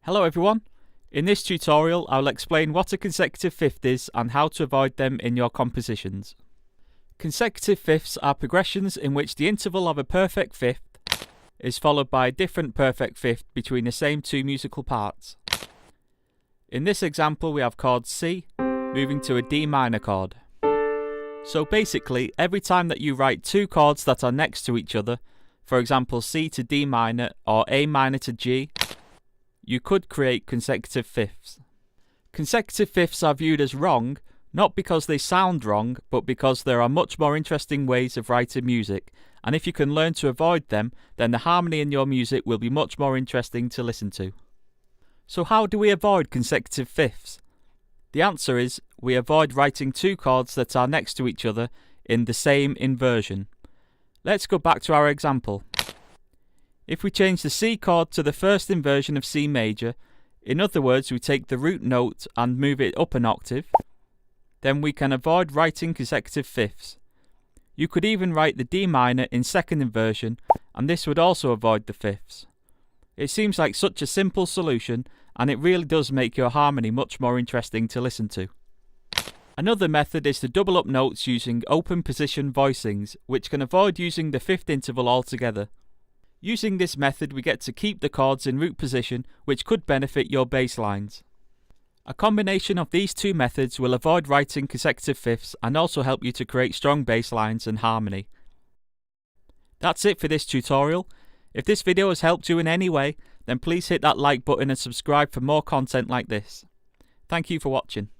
Hello everyone, in this tutorial I'll explain what a consecutive fifth is and how to avoid them in your compositions. Consecutive fifths are progressions in which the interval of a perfect fifth is followed by a different perfect fifth between the same two musical parts. In this example we have chord C moving to a D minor chord. So basically every time that you write two chords that are next to each other, for example C to D minor or A minor to G, you could create consecutive fifths. Consecutive fifths are viewed as wrong, not because they sound wrong, but because there are much more interesting ways of writing music, and if you can learn to avoid them, then the harmony in your music will be much more interesting to listen to. So how do we avoid consecutive fifths? The answer is, we avoid writing two chords that are next to each other in the same inversion. Let's go back to our example. If we change the C chord to the first inversion of C major, in other words we take the root note and move it up an octave, then we can avoid writing consecutive fifths. You could even write the D minor in second inversion and this would also avoid the fifths. It seems like such a simple solution and it really does make your harmony much more interesting to listen to. Another method is to double up notes using open position voicings, which can avoid using the fifth interval altogether. Using this method we get to keep the chords in root position, which could benefit your bass lines. A combination of these two methods will avoid writing consecutive fifths and also help you to create strong bass lines and harmony. That's it for this tutorial. If this video has helped you in any way, then please hit that like button and subscribe for more content like this. Thank you for watching.